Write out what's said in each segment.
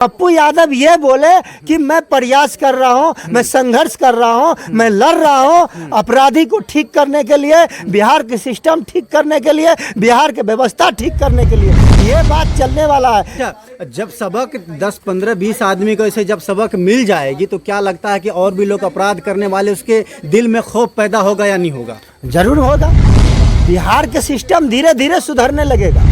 पप्पू यादव ये बोले कि मैं प्रयास कर रहा हूँ, मैं संघर्ष कर रहा हूँ, मैं लड़ रहा हूँ अपराधी को ठीक करने के लिए, बिहार के सिस्टम ठीक करने के लिए, बिहार के व्यवस्था ठीक करने के लिए। ये बात चलने वाला है। जब सबक 10, 15, 20 आदमी को ऐसे जब सबक मिल जाएगी तो क्या लगता है कि और भी लोग अपराध करने वाले उसके दिल में खौफ पैदा होगा या नहीं होगा? जरूर होगा। बिहार के सिस्टम धीरे धीरे सुधरने लगेगा।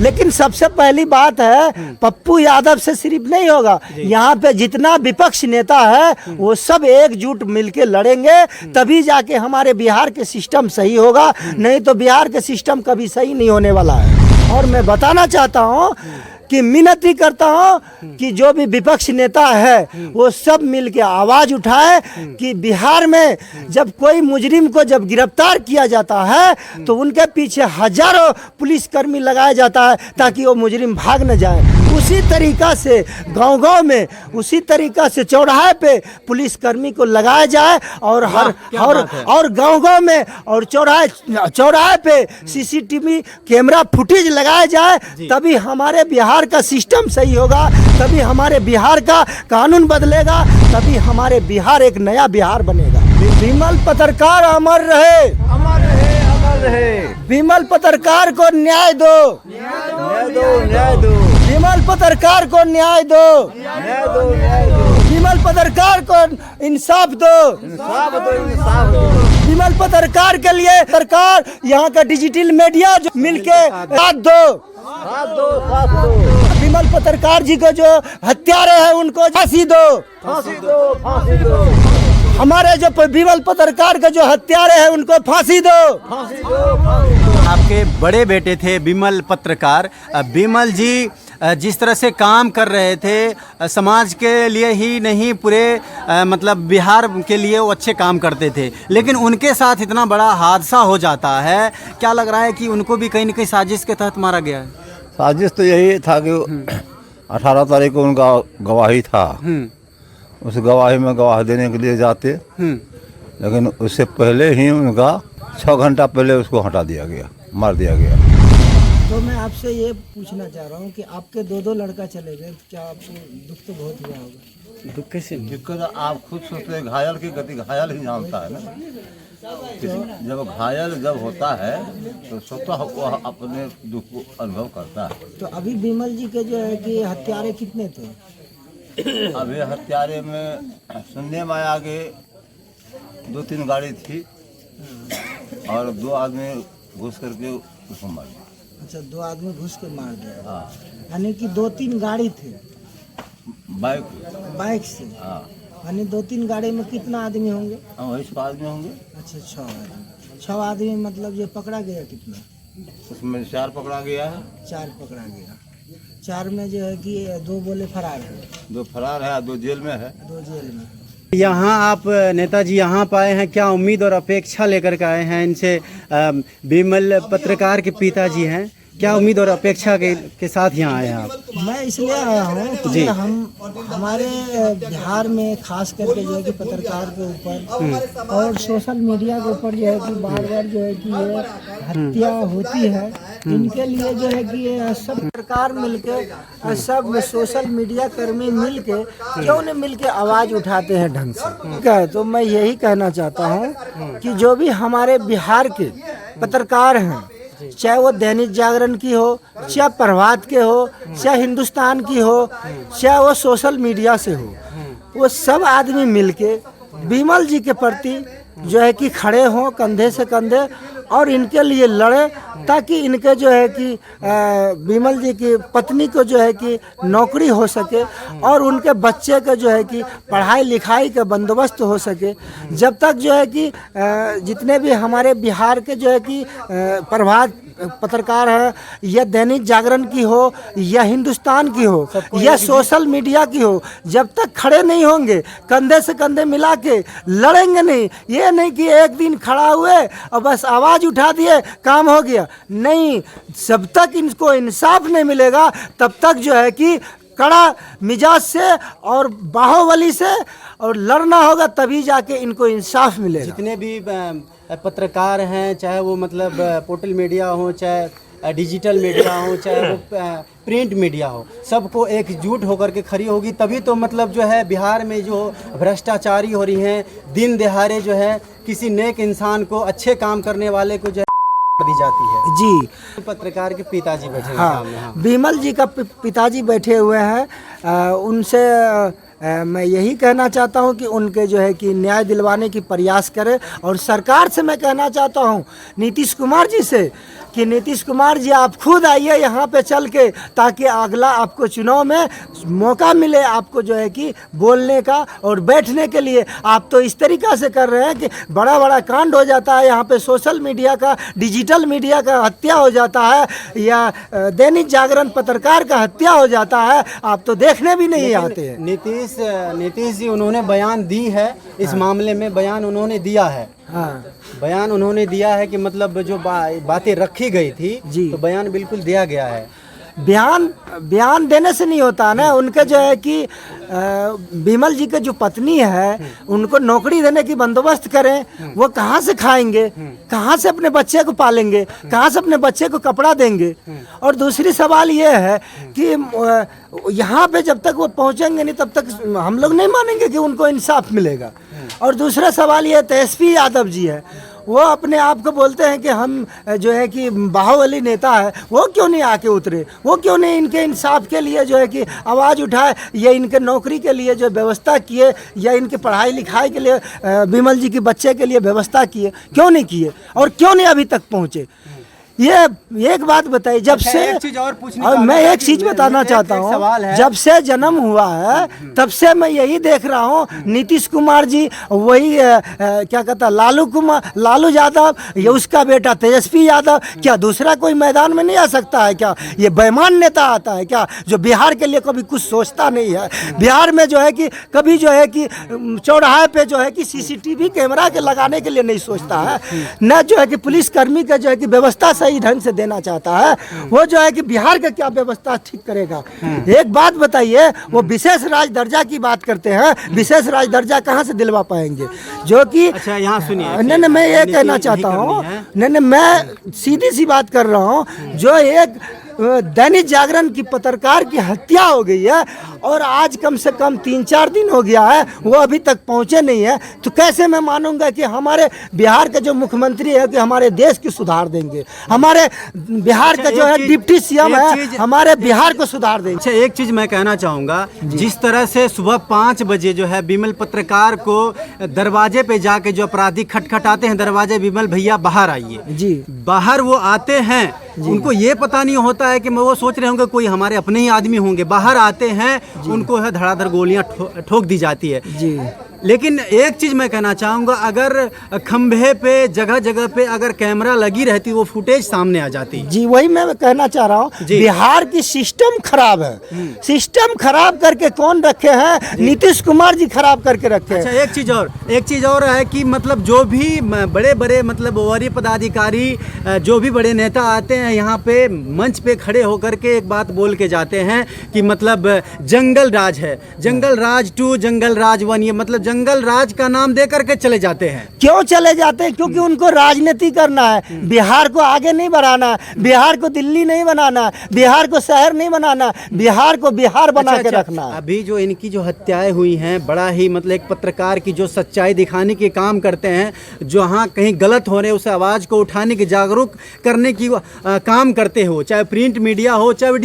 लेकिन सबसे पहली बात है पप्पू यादव से सिर्फ नहीं होगा, यहाँ पे जितना विपक्ष नेता है वो सब एकजुट मिलके लड़ेंगे, तभी जाके हमारे बिहार के सिस्टम सही होगा। नहीं तो बिहार के सिस्टम कभी सही नहीं होने वाला है। और मैं बताना चाहता हूँ कि मिन्नती करता हूँ कि जो भी विपक्ष नेता है वो सब मिलके आवाज़ उठाए कि बिहार में जब कोई मुजरिम को जब गिरफ्तार किया जाता है तो उनके पीछे हजारों पुलिसकर्मी लगाया जाता है ताकि वो मुजरिम भाग न जाए। उसी तरीक़ा से गांव-गांव में, उसी तरीक़ा से चौराहे पे पुलिसकर्मी को लगाया जाए और गांव-गांव में और चौराहे पे सीसीटीवी कैमरा फुटेज लगाया जाए, तभी हमारे बिहार का सिस्टम सही होगा, तभी हमारे बिहार का कानून बदलेगा, तभी हमारे बिहार एक नया बिहार बनेगा। विमल पत्रकार अमर रहे, अमर रहे, अमर रहे। विमल पत्रकार को न्याय दो, न्याय दो, न्याय दो। विमल पत्रकार को न्याय दो, न्याय दो, न्याय दो। विमल पत्रकार को इंसाफ दो, इंसाफ दो, इंसाफ दो। विमल पत्रकार के लिए सरकार, यहाँ का डिजिटल मीडिया जो मिलके साथ दो, साथ दो, साथ दो। विमल पत्रकार जी को जो हत्यारे हैं उनको फांसी दो, फांसी दो, फांसी दो। हमारे जो विमल पत्रकार के जो हत्यारे हैं उनको फांसी दो, फांसी दो, फांसी दो। आपके बड़े बेटे थे विमल पत्रकार। विमल जी जिस तरह से काम कर रहे थे समाज के लिए ही नहीं, पूरे मतलब बिहार के लिए वो अच्छे काम करते थे, लेकिन उनके साथ इतना बड़ा हादसा हो जाता है। क्या लग रहा है कि उनको भी कहीं न कहीं साजिश के तहत मारा गया है? साजिश तो यही था कि 18 तारीख को उनका गवाही था, उस गवाही में गवाह देने के लिए जाते, लेकिन उससे पहले ही उनका 6 घंटा पहले उसको हटा दिया गया, मार दिया गया। तो मैं आपसे ये पूछना चाह रहा हूँ कि आपके दो लड़का चले गए, क्या आपको दुख तो बहुत हुआ होगा? दुख कैसे? दिक्कत आप खुद सोचते, घायल की गति घायल ही जानता है ना। जब घायल जब होता है तो स्वतः वो अपने दुख को अनुभव करता है। तो अभी विमल जी के जो है कि हत्यारे कितने थे? अभी हत्यारे में सुनने में आया कि 2-3 गाड़ी थी और 2 आदमी घुस करके उसको मार दिया। अच्छा, 2 आदमी घुस के मार दिया। हाँ, यानी कि 2-3 गाड़ी थे बाइक से। हाँ, यानी 2-3 गाड़ी में कितना आदमी होंगे? वही 6 आदमी होंगे। अच्छा, 6 आदमी। 6 आदमी मतलब ये पकड़ा गया कितना? उसमें 4 पकड़ा गया है। 4 पकड़ा गया। 4 में जो है कि 2 बोले फरार है, 2 फरार है, 2 जेल में है। 2 जेल में। यहाँ आप नेताजी यहाँ पाए हैं, क्या उम्मीद और अपेक्षा लेकर के आए हैं इनसे? विमल पत्रकार के पिताजी हैं, क्या उम्मीद और अपेक्षा के साथ यहाँ आए हैं आप? मैं इसलिए आया हूँ कि हमारे बिहार में खास करके जो है कि पत्रकार के ऊपर और सोशल मीडिया के ऊपर जो है कि बार बार जो है कि ये हत्या होती है, इनके लिए जो है कि ये सब सरकार मिलके, सब सोशल मीडिया कर्मी मिलके क्यों नहीं मिलके आवाज़ उठाते हैं ढंग से? ठीक है, तो मैं यही कहना चाहता हूँ कि जो भी हमारे बिहार के पत्रकार हैं, चाहे वो दैनिक जागरण की हो, चाहे प्रभात के हो, चाहे हिंदुस्तान की हो, चाहे वो सोशल मीडिया से हो, वो सब आदमी मिलके विमल जी के प्रति जो है कि खड़े हों कंधे से कंधे और इनके लिए लड़े, ताकि इनके जो है कि विमल जी की पत्नी को जो है कि नौकरी हो सके और उनके बच्चे का जो है कि पढ़ाई लिखाई का बंदोबस्त हो सके। जब तक जो है कि जितने भी हमारे बिहार के जो है कि प्रभात पत्रकार है, या दैनिक जागरण की हो या हिंदुस्तान की हो या सोशल मीडिया की हो, जब तक खड़े नहीं होंगे कंधे से कंधे मिला के लड़ेंगे नहीं, ये नहीं कि एक दिन खड़ा हुए और बस आवाज़ उठा दिए काम हो गया, नहीं। जब तक इनको इंसाफ नहीं मिलेगा तब तक जो है कि कड़ा मिजाज से और बाहुबली से और लड़ना होगा, तभी जाके इनको इंसाफ मिलेगा। जितने भी पत्रकार हैं, चाहे वो मतलब पोर्टल मीडिया हो, चाहे डिजिटल मीडिया हो, चाहे वो प्रिंट मीडिया हो, सबको एकजुट होकर के खड़ी होगी, तभी तो मतलब जो है बिहार में जो भ्रष्टाचारी हो रही हैं, दिन दिहाड़े जो है किसी नेक इंसान को, अच्छे काम करने वाले को जो है दी जाती है। जी, पत्रकार के पिताजी बैठे हैं हाँ, सामने, हाँ। बिमल जी का पिताजी बैठे हुए हैं। उनसे मैं यही कहना चाहता हूं कि उनके जो है कि न्याय दिलवाने की प्रयास करें, और सरकार से मैं कहना चाहता हूं, नीतीश कुमार जी से, कि नीतीश कुमार जी आप खुद आइए यहाँ पे चल के, ताकि अगला आपको चुनाव में मौका मिले आपको जो है कि बोलने का और बैठने के लिए। आप तो इस तरीक़ा से कर रहे हैं कि बड़ा बड़ा कांड हो जाता है यहाँ पे, सोशल मीडिया का, डिजिटल मीडिया का हत्या हो जाता है, या दैनिक जागरण पत्रकार का हत्या हो जाता है, आप तो देखने भी नहीं आते हैं। नीतीश जी उन्होंने बयान दी है इस मामले में, बयान उन्होंने दिया है, हाँ, बयान उन्होंने दिया है कि मतलब जो बातें रखी गई थी जी, तो बयान बिल्कुल दिया गया है। बयान देने से नहीं होता ना। उनके जो है कि बिमल जी के जो पत्नी है, उनको नौकरी देने की बंदोबस्त करें। वो कहाँ से खाएंगे, कहाँ से अपने बच्चे को पालेंगे, कहाँ से अपने बच्चे को कपड़ा देंगे। और दूसरी सवाल ये है कि यहाँ पे जब तक वो पहुँचेंगे नहीं, तब तक हम लोग नहीं मानेंगे कि उनको इंसाफ मिलेगा। और दूसरा सवाल ये तेजस्वी यादव जी है, वो अपने आप को बोलते हैं कि हम जो है कि बाहुबली नेता है, वो क्यों नहीं आके उतरे, वो क्यों नहीं इनके इंसाफ के लिए जो है कि आवाज़ उठाए, या इनके नौकरी के लिए जो व्यवस्था किए, या इनकी पढ़ाई लिखाई के लिए बिमल जी के बच्चे के लिए व्यवस्था किए, क्यों नहीं किए, और क्यों नहीं अभी तक पहुँचे। ये एक बात बताइए, जब से एक चीज और पूछने और मैं एक चीज बताना चाहता हूँ, जब से जन्म हुआ है तब से मैं यही देख रहा हूँ, नीतीश कुमार जी, वही क्या कहता लालू यादव, ये उसका बेटा तेजस्वी यादव, क्या दूसरा कोई मैदान में नहीं आ सकता है क्या? ये बेईमान नेता आता है क्या, जो बिहार के लिए कभी कुछ सोचता नहीं है? बिहार में जो है कि कभी जो है कि चौराहे पे जो है कि CCTV कैमरा के लगाने के लिए नहीं सोचता है, न जो है कि पुलिसकर्मी का जो है कि व्यवस्था सही ढंग से देना चाहता है। वो जो है कि बिहार का क्या व्यवस्था ठीक करेगा। एक बात बताइए, वो विशेष राज दर्जा की बात करते हैं, विशेष राज दर्जा कहाँ से दिलवा पाएंगे? जो कि अच्छा यहाँ सुनिए, नहीं, मैं ये कहना चाहता हूँ, नहीं, मैं सीधी सी बात कर रहा हूँ, जो एक दैनिक जागरण की पत्रकार की हत्या हो गई है, और आज कम से कम 3-4 दिन हो गया है, वो अभी तक पहुंचे नहीं है, तो कैसे मैं मानूंगा कि हमारे बिहार के जो मुख्यमंत्री है कि हमारे देश की सुधार देंगे, हमारे बिहार का जो है डिप्टी CM है, हमारे बिहार को सुधार देंगे। अच्छा, एक चीज मैं कहना चाहूँगा, जिस तरह से सुबह 5 बजे जो है बिमल पत्रकार को दरवाजे पे जाके जो अपराधी खटखटाते हैं, दरवाजे, बिमल भैया बाहर आइए जी, बाहर वो आते हैं, उनको ये पता नहीं होता है कि वो सोच रहे होंगे कोई हमारे अपने ही आदमी होंगे, बाहर आते हैं, उनको है धड़ाधड़ गोलियां ठोक दी जाती है जी। लेकिन एक चीज़ मैं कहना चाहूँगा, अगर खंभे पे जगह जगह पे अगर कैमरा लगी रहती, वो फुटेज सामने आ जाती। जी, वही मैं कहना चाह रहा हूँ, बिहार की सिस्टम खराब है। सिस्टम खराब करके कौन रखे हैं? नीतीश कुमार जी खराब करके रखे हैं। अच्छा, एक चीज़ और है कि मतलब जो भी बड़े बड़े मतलब वरीय पदाधिकारी, जो भी बड़े नेता आते हैं यहाँ पे मंच पे खड़े होकर के एक बात बोल के जाते हैं कि मतलब जंगल राज है, जंगल राज 2, जंगल राज 1, ये मतलब जंगल राज का नाम दे करके चले जाते हैं। क्यों चले जाते हैं? क्योंकि उनको राजनीति करना है, बिहार को आगे नहीं बढ़ाना, बिहार को दिल्ली नहीं बनाना, बिहार को शहर नहीं बनाना, बिहार को बिहार बना के रखना है। अभी जो इनकी जो हत्याएं हुई हैं, बड़ा ही मतलब एक पत्रकार की जो सच्चाई दिखाने के काम करते हैं, जो हाँ कहीं गलत हो रहे उस आवाज़ को उठाने की, जागरूक करने की काम करते हो, चाहे प्रिंट मीडिया हो चाहे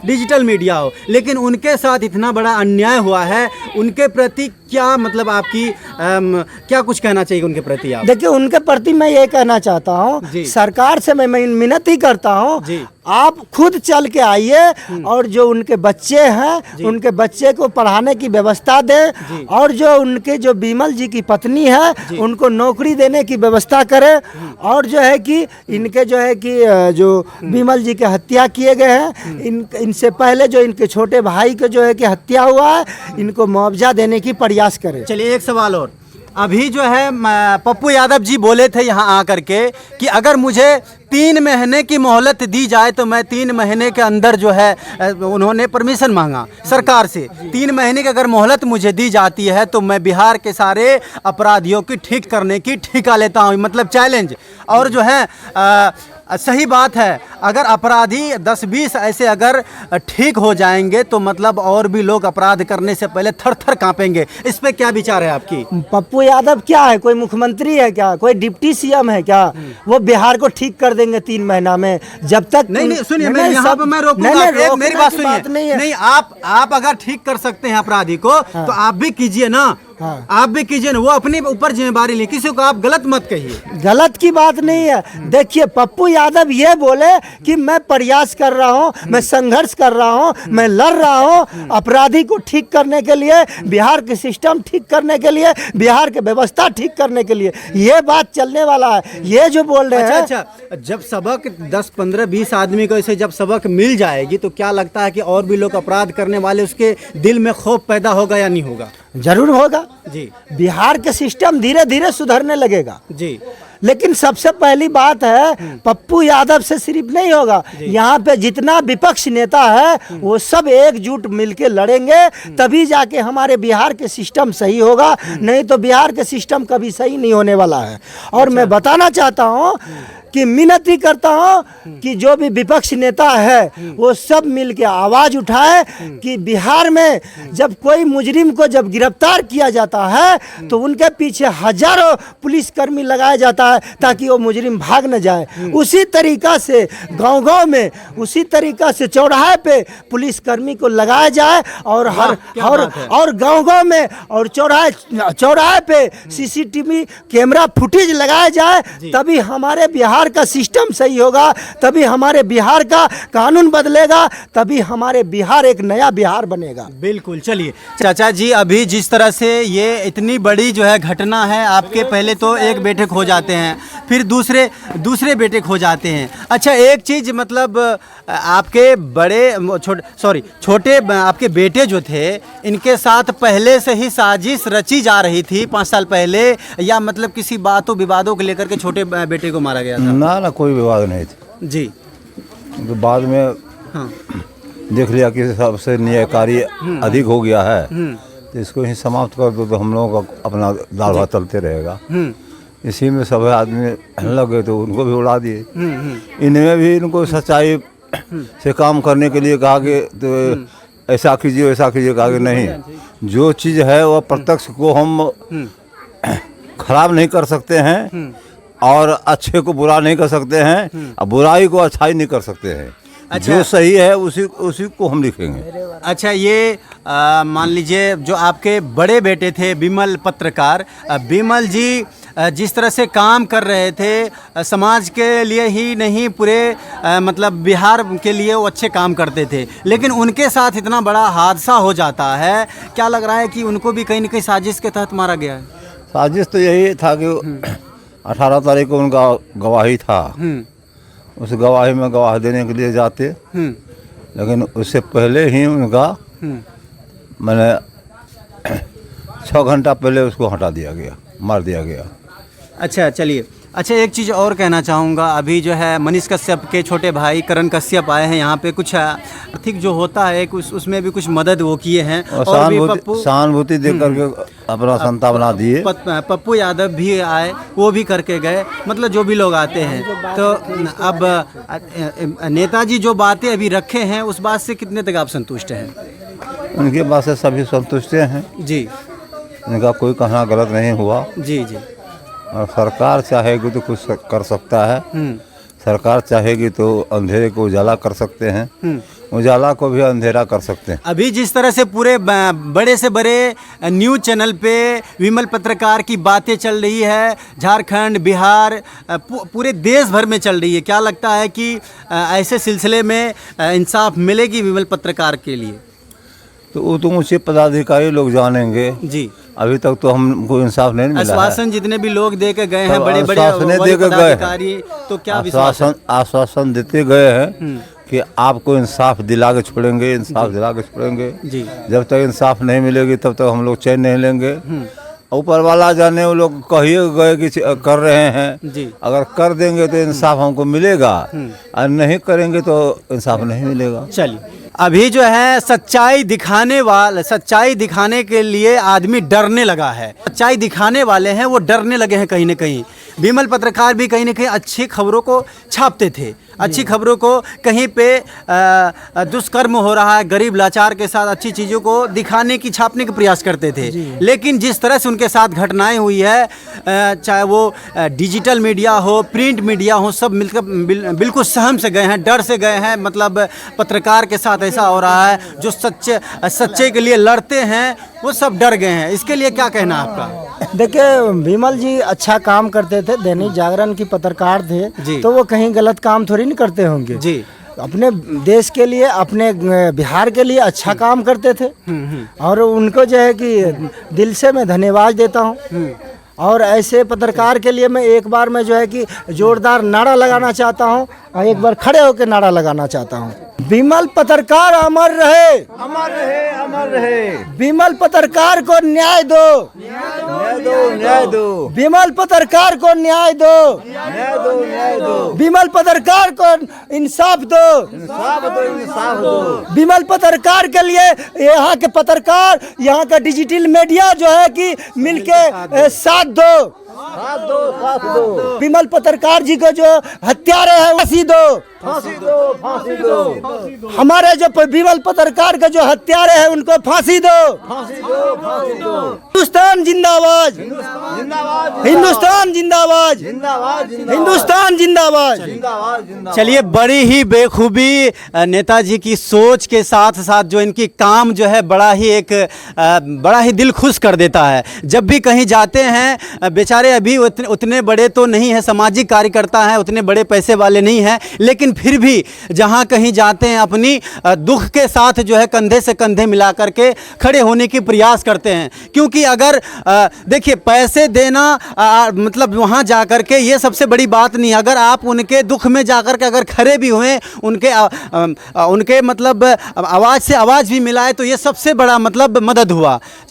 डिजिटल मीडिया हो, लेकिन उनके साथ इतना बड़ा अन्याय हुआ है, उनके प्रति क्या मतलब आपकी क्या कुछ कहना चाहिए उनके प्रति? आप देखिए, उनके प्रति मैं ये कहना चाहता हूँ, सरकार से मैं मिन्नती करता हूँ, आप खुद चल के आइए और जो उनके बच्चे हैं उनके बच्चे को पढ़ाने की व्यवस्था दें, और जो उनके जो बिमल जी की पत्नी है उनको नौकरी देने की व्यवस्था करें, और जो है कि इनके जो है कि जो बिमल जी के हत्या किए गए हैं, इनसे पहले जो इनके छोटे भाई के जो है कि हत्या हुआ है, इनको मुआवजा देने की प्रयास करें। चलिए, एक सवाल और, अभी जो है पप्पू यादव जी बोले थे यहाँ आकर के कि अगर मुझे 3 महीने की मोहलत दी जाए तो मैं 3 महीने के अंदर जो है, उन्होंने परमिशन मांगा सरकार से, 3 महीने की अगर मोहलत मुझे दी जाती है तो मैं बिहार के सारे अपराधियों की ठीक करने की ठेका लेता हूँ, मतलब चैलेंज। और जो है सही बात है। अगर अपराधी 10-20 ऐसे अगर ठीक हो जाएंगे तो मतलब और भी लोग अपराध करने से पहले थर थर कांपेंगे। इस पे क्या विचार है आपकी? पप्पू यादव क्या है, कोई मुख्यमंत्री है क्या, कोई डिप्टी सीएम है क्या? वो बिहार को ठीक कर देंगे 3 महीना में। जब तक नहीं सुनिए, मैं यहाँ पे मैं रोकूंगा। एक मेरी बात सुनिए। नहीं, आप अगर ठीक कर सकते हैं अपराधी को तो आप भी कीजिए ना। आप भी कीजिए ना, वो अपने ऊपर जिम्मेदारी ले, किसी को आप गलत मत कहिए। गलत की बात नहीं है। देखिए पप्पू यादव ये बोले कि मैं प्रयास कर रहा हूँ, मैं संघर्ष कर रहा हूँ, मैं लड़ रहा हूँ अपराधी को ठीक करने के लिए, बिहार के सिस्टम ठीक करने के लिए, बिहार के व्यवस्था ठीक करने के लिए। ये बात चलने वाला है। ये जो बोल रहे हैं अच्छा, जब सबक 10, 15, 20 आदमी को ऐसे जब सबक मिल जाएगी तो क्या लगता है कि और भी लोग अपराध करने वाले उसके दिल में खौफ पैदा होगा या नहीं होगा? जरूर होगा जी। बिहार के सिस्टम धीरे धीरे सुधरने लगेगा जी। लेकिन सबसे पहली बात है पप्पू यादव से सिर्फ नहीं होगा। यहाँ पे जितना विपक्ष नेता है वो सब एकजुट मिलके लड़ेंगे, तभी जाके हमारे बिहार के सिस्टम सही होगा। नहीं तो बिहार के सिस्टम कभी सही नहीं होने वाला है। और मैं बताना चाहता हूँ कि मिन्नती करता हूँ कि जो भी विपक्ष नेता है वो सब मिलके आवाज उठाए कि बिहार में जब कोई मुजरिम को जब गिरफ्तार किया जाता है तो उनके पीछे हजारों पुलिसकर्मी लगाया जाता है ताकि वो मुजरिम भाग न जाए। उसी तरीका से गांव-गांव में, उसी तरीका से चौराहे पे पुलिसकर्मी को लगाया जाए और और गांव-गांव में और चौराहे पे सीसीटीवी कैमरा फुटेज लगाया जाए, तभी हमारे बिहार का सिस्टम सही होगा, तभी हमारे बिहार का कानून बदलेगा, तभी हमारे बिहार एक नया बिहार बनेगा। बिल्कुल। चलिए चाचा जी, अभी जिस तरह से ये इतनी बड़ी जो है घटना है, आपके पहले तो एक बेटे खो जाते हैं, फिर दूसरे बेटे खो जाते हैं। अच्छा, एक चीज मतलब आपके छोटे आपके बेटे जो थे, इनके साथ पहले से ही साजिश रची जा रही थी 5 साल पहले, या मतलब किसी बातों विवादों को लेकर के छोटे बेटे को मारा गया था? ना कोई विवाद नहीं था जी। तो बाद में देख लिया कि सबसे न्यायकारी अधिक हो गया है तो इसको ही समाप्त कर दो तो हम लोगों का अपना दाल भात चलते रहेगा। इसी में सब आदमी लग गए तो उनको भी उड़ा दिए। इनमें भी इनको सच्चाई से काम करने के लिए कहा कि तो ऐसा कीजिए वैसा कीजिए, कहा कि नहीं, जो चीज़ है वह प्रत्यक्ष को हम खराब नहीं कर सकते हैं और अच्छे को बुरा नहीं कर सकते हैं और बुराई को अच्छाई नहीं कर सकते हैं। अच्छा, जो सही है उसी को हम लिखेंगे। अच्छा, ये मान लीजिए जो आपके बड़े बेटे थे बिमल पत्रकार, बिमल जी जिस तरह से काम कर रहे थे समाज के लिए ही नहीं पूरे मतलब बिहार के लिए वो अच्छे काम करते थे, लेकिन उनके साथ इतना बड़ा हादसा हो जाता है, क्या लग रहा है कि उनको भी कहीं न कहीं साजिश के तहत मारा गया है? साजिश तो यही था कि 18 तारीख को उनका गवाही था, उस गवाही में गवाह देने के लिए जाते, लेकिन उससे पहले ही उनका मैंने 6 घंटा पहले उसको हटा दिया गया, मार दिया गया। अच्छा, चलिए। अच्छा, एक चीज़ और कहना चाहूँगा, अभी जो है मनीष कश्यप के छोटे भाई करण कश्यप आए हैं यहाँ पे, कुछ आर्थिक जो होता है उसमें भी कुछ मदद वो किए हैं और भी सहानुभूति दे करके अपना संतावना दिए। पप्पू यादव भी आए, वो भी करके गए, मतलब जो भी लोग आते हैं। तो अब नेताजी जो बातें अभी रखे हैं उस बात से कितने तक आप संतुष्ट हैं? उनके बात से सभी संतुष्ट हैं जी। उनका कोई कहना गलत नहीं हुआ। जी जी। और सरकार चाहेगी तो कुछ कर सकता है, सरकार चाहेगी तो अंधेरे को उजाला कर सकते हैं, उजाला को भी अंधेरा कर सकते हैं। अभी जिस तरह से पूरे बड़े से बड़े न्यूज़ चैनल पे विमल पत्रकार की बातें चल रही है, झारखंड, बिहार, पूरे देश भर में चल रही है, क्या लगता है कि ऐसे सिलसिले में इंसाफ मिलेगी विमल पत्रकार के लिए? तो वो तो ऊँचे पदाधिकारी लोग जानेंगे जी। अभी तक तो हमको इंसाफ नहीं मिला। आश्वासन जितने भी लोग दे के गए हैं, बड़े बड़े पदाधिकारी, तो क्या आश्वासन देते गए हैं कि आपको इंसाफ दिला के छोड़ेंगे, इंसाफ दिला के छोड़ेंगे जी। जब तक इंसाफ नहीं मिलेगी तब तक हम लोग चैन नहीं लेंगे। ऊपर वाला जाने, वो लोग कहिए गए कि कर रहे हैं जी। अगर कर देंगे तो इंसाफ हमको मिलेगा और नहीं करेंगे तो इंसाफ नहीं मिलेगा। चलिए, अभी जो है सच्चाई दिखाने के लिए आदमी डरने लगा है, सच्चाई दिखाने वाले हैं वो डरने लगे हैं कहीं न कहीं। विमल पत्रकार भी कहीं ना कहीं अच्छी खबरों को छापते थे, अच्छी खबरों को, कहीं पे दुष्कर्म हो रहा है गरीब लाचार के साथ अच्छी चीज़ों को दिखाने की, छापने का प्रयास करते थे। लेकिन जिस तरह से उनके साथ घटनाएं हुई है, चाहे वो डिजिटल मीडिया हो, प्रिंट मीडिया हो, सब मिलकर बिल्कुल सहम से गए हैं, डर से गए हैं। मतलब पत्रकार के साथ ऐसा हो रहा है, जो सच्चे के लिए लड़ते हैं वो सब डर गए हैं। इसके लिए क्या कहना है आपका? देखिए, विमल जी अच्छा काम करते थे, दैनिक जागरण की पत्रकार थे, तो वो कहीं गलत काम थोड़ी नहीं करते होंगे जी। अपने देश के लिए, अपने बिहार के लिए अच्छा काम करते थे, और उनको जो है कि दिल से मैं धन्यवाद देता हूँ। और ऐसे पत्रकार के लिए मैं एक बार मैं जो है कि जोरदार नारा लगाना चाहता हूँ, और एक बार खड़े होकर नारा लगाना चाहता हूँ, विमल पत्रकार अमर रहे, अमर रहे, अमर रहे। विमल पत्रकार को न्याय दो, न्याय दो, न्याय दो, विमल पत्रकार को न्याय दो, न्याय दो, न्याय दो, विमल पत्रकार को इंसाफ दो, इंसाफ दो, इंसाफ दो। विमल पत्रकार के लिए यहाँ के पत्रकार, यहाँ का डिजिटल मीडिया जो है कि मिलके साथ दो, साथ दो, साथ दो। विमल पत्रकार जी को जो हत्यारे हैं फांसी दो, फांसी दो, फांसी दो, हमारे जो विमल पत्रकार के जो हत्यारे हैं उनको फांसी दो, फांसी दो, फांसी दो। हिंदुस्तान जिंदाबाद, जिंदाबाद, हिंदुस्तान जिंदाबाद, जिंदाबाद, हिंदुस्तान जिंदाबाद। जिंदाबाद, जिंदाबाद। चलिए, बड़ी ही बेखूबी नेताजी की सोच के साथ साथ जो इनकी काम जो है बड़ा ही दिल खुश कर देता है। जब भी कहीं जाते हैं, बेचारे अभी उतने बड़े तो नहीं है, सामाजिक कार्यकर्ता हैं, उतने बड़े पैसे वाले नहीं हैं, लेकिन फिर भी जहां कहीं जाते हैं अपनी दुख के साथ जो है कंधे से कंधे मिला करके खड़े होने की प्रयास करते हैं। क्योंकि अगर देखिए, पैसे देना मतलब वहां जाकर के ये सबसे बड़ी बात नहीं। अगर आप उनके दुख में जाकर के अगर खड़े भी हुए, उनके मतलब आवाज़ से आवाज़ भी मिलाए, तो ये सबसे बड़ा मतलब मदद हुआ। तो